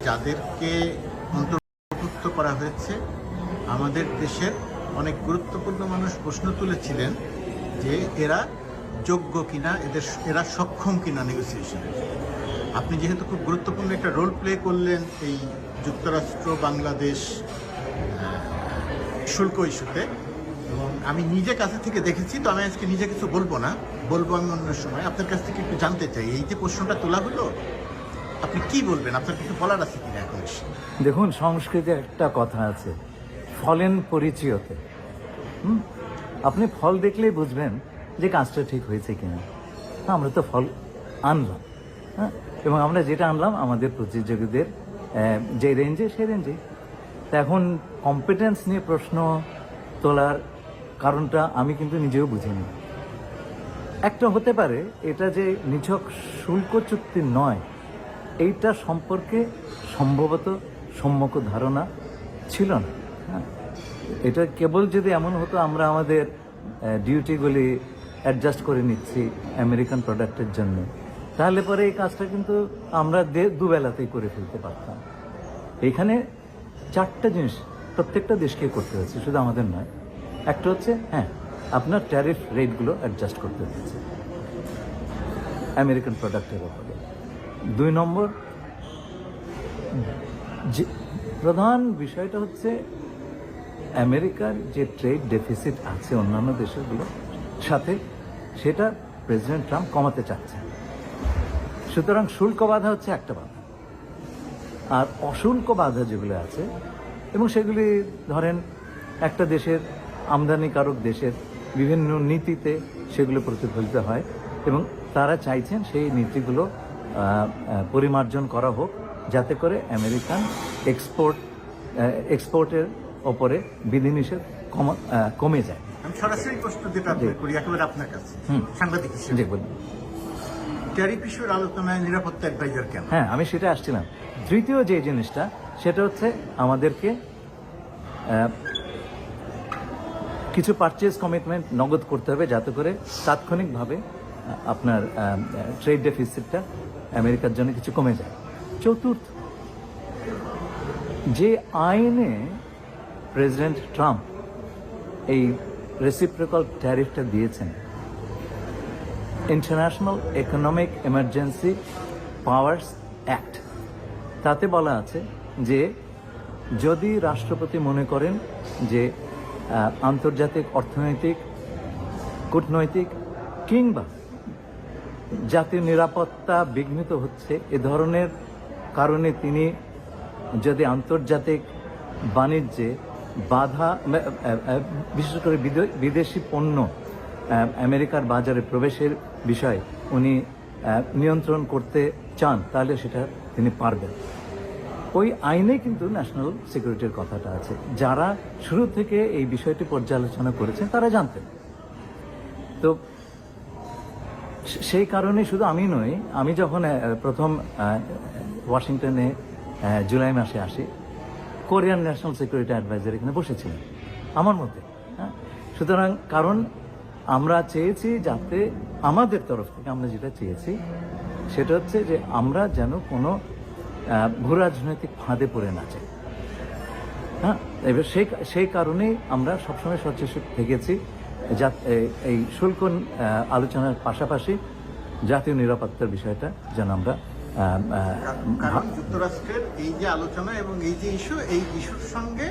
যাদেরকে অন্তর্ভুক্ত করা হয়েছে, আমাদের দেশের অনেক গুরুত্বপূর্ণ মানুষ প্রশ্ন তুলেছিলেন যে এরা যোগ্য কিনা, এরা সক্ষম কিনা নেগোসিয়েশনের। আপনি যেহেতু খুব গুরুত্বপূর্ণ একটা রোল প্লে করলেন এই যুক্তরাষ্ট্র বাংলাদেশ শুল্ক ইস্যুতে, এবং আমি নিজে কাছে থেকে দেখেছি, তো আমি আজকে নিজে কিছু বলবো না, বলবো আমি অন্য সময়। আপনার কাছ থেকে একটু জানতে চাই, এই যে প্রশ্নটা তোলা হলো, আপনি কি বলবেন? আপনার কিছু বলার আছে কিনা এখন? দেখুন, সংস্কৃতে একটা কথা আছে, ফলেন পরিচয়তে। আপনি ফল দেখলেই বুঝবেন যে কাজটা ঠিক হয়েছে কিনা। আমরা তো ফল আনলাম, হ্যাঁ, এবং আমরা যেটা আনলাম আমাদের প্রতিযোগীদের যে রেঞ্জে, সেই রেঞ্জে। তা এখন কম্পিটেন্স নিয়ে প্রশ্ন তোলার কারণটা আমি কিন্তু নিজেও বুঝিনি। একটা হতে পারে এটা যে নিছক শুল্ক চুক্তি নয়, এইটা সম্পর্কে সম্ভবত সম্যক ধারণা ছিল না। হ্যাঁ, এটা কেবল যদি এমন হতো আমরা আমাদের ডিউটিগুলি অ্যাডজাস্ট করে নিচ্ছি আমেরিকান প্রোডাক্টের জন্য, তাহলে পরে এই কাজটা কিন্তু আমরা দুবেলাতেই করে ফেলতে পারতাম। এখানে চারটা জিনিস প্রত্যেকটা দেশকে করতে হয়েছে, শুধু আমাদের নয়। একটা হচ্ছে, হ্যাঁ, আপনার ট্যারিফ রেটগুলো অ্যাডজাস্ট করতে হয়েছে আমেরিকান প্রোডাক্টের ওপরে। 2 নম্বর, যে প্রধান বিষয়টা হচ্ছে আমেরিকার যে ট্রেড ডেফিসিট আছে অন্যান্য দেশগুলোর সাথে, সেটা প্রেসিডেন্ট ট্রাম্প কমাতে চাচ্ছে। সুতরাং শুল্ক বাধা হচ্ছে একটা বাধা, আর অশুল্ক বাধা যেগুলো আছে, এবং সেগুলি ধরেন একটা দেশের আমদানিকারক দেশের বিভিন্ন নীতিতে সেগুলো প্রতিফলিত হয়, এবং তারা চাইছেন সেই নীতিগুলো পরিমার্জন করা হোক, যাতে করে আমেরিকান এক্সপোর্টের ওপরে বিধিনিষেধ কমে যায়। আমি সরাসরি প্রশ্ন যেটা করি একেবারে আপনার কাছে, সাংবাদিক হিসেবে, ট্যারিফ ইস্যুর আলোচনায় নিরাপত্তা অ্যাডভাইজার কেন? হ্যাঁ, আমি সেটা আসছিলাম। তৃতীয় যে জিনিসটা, সেটা হচ্ছে আমাদেরকে কিছু পারচেজ কমিটমেন্ট নগদ করতে হবে, যাতে করে তাৎক্ষণিকভাবে আপনার ট্রেড ডেফিসিটটা আমেরিকার জন্য কিছু কমে যায়। চতুর্থ, যে আইনে প্রেসিডেন্ট ট্রাম্প এই রেসিপ্রোকাল ট্যারিফটা দিয়েছেন, international economic emergency powers act, তাতে বলা আছে যে যদি রাষ্ট্রপতি মনে করেন যে আন্তর্জাতিক অর্থনৈতিক, কূটনৈতিক কিংবা জাতীয় নিরাপত্তা বিঘ্নিত হচ্ছে, এ ধরনের কারণে তিনি যদি আন্তর্জাতিক বাণিজ্যে বাধা, বিশেষ করে বিদেশি পণ্য আমেরিকার বাজারে প্রবেশের বিষয় উনি নিয়ন্ত্রণ করতে চান, তাহলে সেটা তিনি পারবেন। ওই আইনে কিন্তু ন্যাশনাল সিকিউরিটির কথাটা আছে। যারা শুরু থেকে এই বিষয়টি পর্যালোচনা করেছেন তারা জানতেন। তো সেই কারণে শুধু আমি নই, আমি যখন প্রথম ওয়াশিংটনে জুলাই মাসে আসি, কোরিয়ান ন্যাশনাল সিকিউরিটি অ্যাডভাইজার এখানে বসেছিলেন আমার মধ্যে। হ্যাঁ, সুতরাং কারণ আমরা চেয়েছি যাতে আমাদের তরফ থেকে আমরা যেটা চেয়েছি সেটা হচ্ছে যে আমরা যেন কোনো ভূরাজনৈতিক ফাঁদে পড়ে না যাই। হ্যাঁ, এবার সেই কারণেই আমরা সবসময় সচেষ্ট থেকেছি, এই শুল্ক আলোচনার পাশাপাশি জাতীয় নিরাপত্তার বিষয়টা যেন আমরা যুক্তরাষ্ট্রের এই যে আলোচনা এবং এই যে ইস্যু, এই ইস্যুর সঙ্গে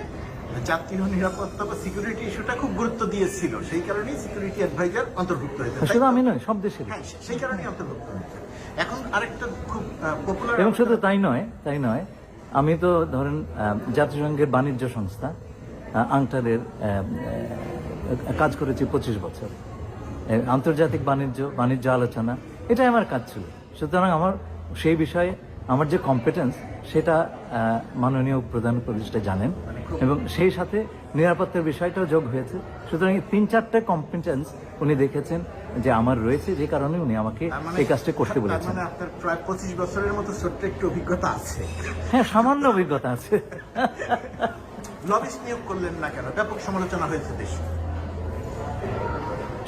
জাতীয় নিরাপত্তা বা সিকিউরিটি ইস্যুটা খুব গুরুত্ব দিয়েছিল, সেই কারণেই সিকিউরিটি অ্যাডভাইজার অন্তর্ভুক্ত হয়েছে। শুধু আমি নয়, সব দেশের, সেই কারণেই অন্তর্ভুক্ত হয়েছে। এখন আরেকটা খুব পপুলার, এবং শুধু তাই নয়, আমি তো ধরেন জাতিসংঘের বাণিজ্য সংস্থা আংটারের কাজ করেছি 25 বছর। আন্তর্জাতিক বাণিজ্য আলোচনা, এটাই আমার কাজ ছিল। সুতরাং আমার সেই বিষয়ে আমার যে কম্পিটেন্স, সেটা মাননীয় প্রধান উপদেষ্টা জানেন, এবং সেই সাথে নিরাপত্তার বিষয়টাও যোগ হয়েছে। সুতরাং 3-4টা কম্পিটেন্স উনি দেখেছেন যে আমার রয়েছে, যে কারণে উনি আমাকে এই কাজটা করতে বলেছেন। মানে আপনার প্রায় 25 বছরের মতো ছোট্ট একটু অভিজ্ঞতা আছে। হ্যাঁ, সামান্য অভিজ্ঞতা আছে। লবিস্ট নিয়োগ করলেন না কেন? ব্যাপক সমালোচনা হয়েছে দেশে।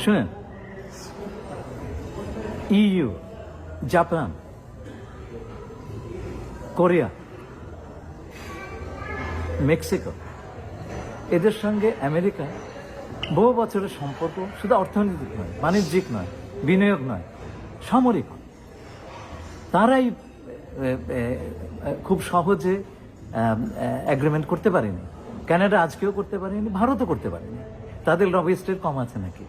শুনেন, ইইউ, জাপান, কোরিয়া, মেক্সিকো, এদের সঙ্গে আমেরিকা বহু বছরের সম্পর্ক শুধু অর্থনৈতিক নয়, বাণিজ্যিক নয়, বিনিয়োগ নয়, সামরিক। তারাই খুব সহজে অ্যাগ্রিমেন্ট করতে পারেনি। কানাডা আজকেও করতে পারেনি, ভারতও করতে পারেনি। তাদের লবিস্টের কম আছে নাকি?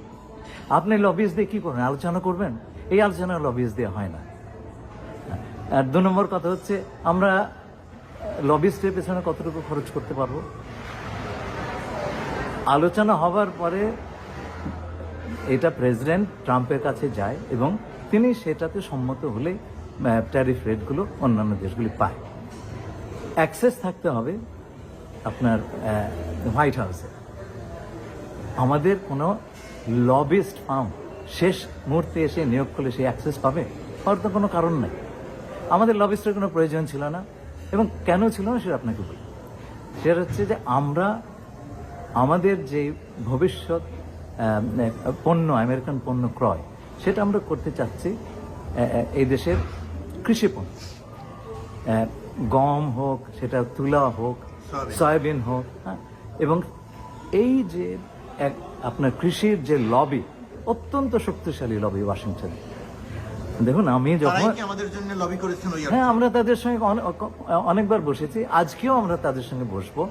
আপনি লবিস্ট দিয়ে কী করবেন? আলোচনা করবেন? এই আলোচনা লবিস্ট দিয়ে হয় না। আর 2 নম্বর কথা হচ্ছে, আমরা লবিস্টের পেছনে কতটুকু খরচ করতে পারবো? আলোচনা হবার পরে এটা প্রেসিডেন্ট ট্রাম্পের কাছে যায় এবং তিনি সেটাতে সম্মত হলে ট্যারিফ রেটগুলো অন্যান্য দেশগুলি পায়। অ্যাক্সেস থাকতে হবে আপনার হোয়াইট হাউসে। আমাদের কোনো লবিস্ট ফার্ম শেষ মুহূর্তে এসে নিয়োগ করলে সেই অ্যাক্সেস পাবে? হওয়ার তো কোনো কারণ নেই। আমাদের লবিস্টের কোনো প্রয়োজন ছিল না। এবং কেন ছিল না সেটা আপনাকে বলি। সেটা হচ্ছে যে আমরা আমাদের যে ভবিষ্যৎ পণ্য, আমেরিকান পণ্য ক্রয়, সেটা আমরা করতে চাচ্ছি এই দেশের কৃষি পণ্য, গম হোক, সেটা তুলা হোক, সয়াবিন হোক, হ্যাঁ। এবং এই যে আপনার কৃষির যে লবি, অত্যন্ত শক্তিশালী লবি ওয়াশিংটন। দেখুন, আমি যখন আমাদের জন্য লবি করেছেন, হ্যাঁ, আমরা তাদের সঙ্গে অনেকবার বসেছি, আজকেও আমরা তাদের সঙ্গে বসবো।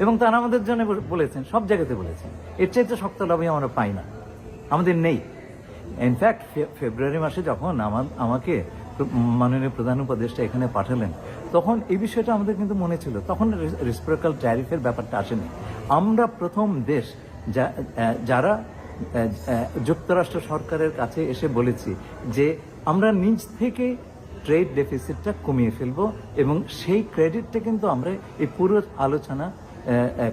এবং তারা আমাদের জন্য বলেছেন, সব জায়গাতে বলেছেন, এর চাইতে শক্ত লবি আমরা পাই না, আমাদের নেই। ইনফ্যাক্ট ফেব্রুয়ারি মাসে যখন আমাকে মাননীয় প্রধান উপদেষ্টা এখানে পাঠালেন, তখন এই বিষয়টা আমাদের কিন্তু মনে ছিল। তখন রেসিপ্রোকাল ট্যারিফের ব্যাপারটা আসেনি। আমরা প্রথম দেশ যারা যুক্তরাষ্ট্র সরকারের কাছে এসে বলেছি যে আমরা নিজ থেকে ট্রেড ডেফিসিটটা কমিয়ে ফেলবো, এবং সেই ক্রেডিটটা কিন্তু আমরা এই পুরো আলোচনা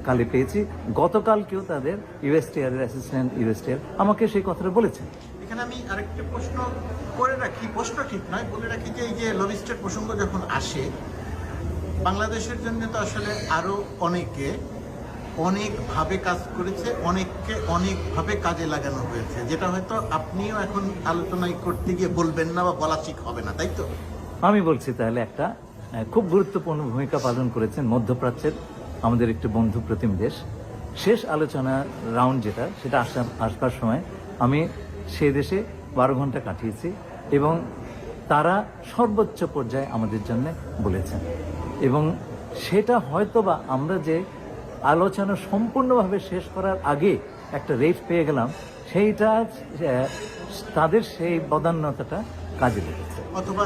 কালে পেয়েছি। গতকালকেও তাদের ইউএসটিআর এর অ্যাসিস্ট্যান্ট ইউএসটিআর আমাকে সেই কথাটা বলেছেন। এখানে আমি আরেকটা প্রশ্ন করে রাখি, প্রশ্ন ঠিক নয়, বলে রাখি যে এই যে লবিস্টের প্রসঙ্গ যখন আসে, বাংলাদেশের জন্য তো আসলে আরো অনেকভাবে কাজ করেছে, অনেককে অনেকভাবে কাজে লাগানো হয়েছে, যেটা হয়তো আপনিও এখন আলোচনায় করতে গিয়ে বলবেন না বা বলা ঠিক হবে না, তাই তো? আমি বলছি তাহলে একটা খুব গুরুত্বপূর্ণ ভূমিকা পালন করেছেন মধ্যপ্রাচ্যের আমাদের একটি বন্ধু প্রতিম দেশ। শেষ আলোচনা রাউন্ড যেটা, সেটা আসবার সময় আমি সে দেশে 12 ঘন্টা কাটিয়েছি, এবং তারা সর্বোচ্চ পর্যায়ে আমাদের জন্য বলেছেন। এবং সেটা হয়তোবা আমরা যে আলোচনা সম্পূর্ণভাবে শেষ করার আগে একটা রেট পেয়ে গেলাম, সেইটা তাদের সেই বদান্যতাটা কাজে লেগেছে। অথবা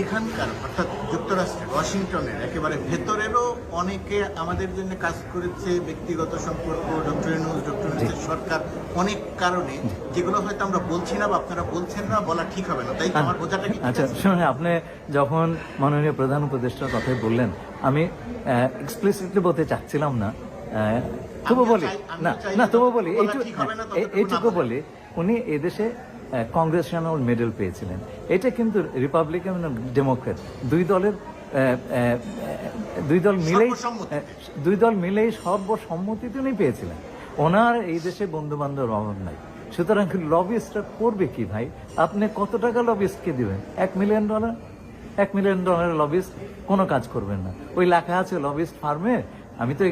এখানকার, অর্থাৎ যুক্তরাষ্ট্রের ওয়াশিংটনের একেবারে ভেতরেরও অনেকে আমাদের জন্য কাজ করেছে, ব্যক্তিগত সম্পর্ক, ডক্টর ইউনূসের সরকার, অনেক কারণে, যেগুলো হয়তো আমরা বলছি না বা আপনারা বলছেন না, বলা ঠিক হবে না, তাই আমার বোঝাটা কি? আচ্ছা শুনুন, আপনি যখন মাননীয় প্রধান উপদেষ্টার কথাই বললেন, আমি এক্সপ্লিসিটলি বলতে চাচ্ছিলাম না, তবু বলি না তবু বলি এইটুকু বলি, উনি এদেশে কংগ্রেশনাল মেডেল পেয়েছিলেন। এটা কিন্তু রিপাবলিকান এবং ডেমোক্রেট দুই দল মিলেই সর্বসম্মতিতে উনি পেয়েছিলেন। ওনার এই দেশে বন্ধু বান্ধবের অভাব নাই। সুতরাং লবিস্টরা করবে কি ভাই? আপনি কত টাকা লবিস্টকে দিবেন? $1 মিলিয়ন? $1 মিলিয়ন লবিস্ট কোনো কাজ করবেন না। ওই লেখা আছে লবিস্ট ফার্মে। আমি তো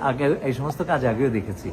আগে এই সমস্ত কাজ আগেও দেখেছি।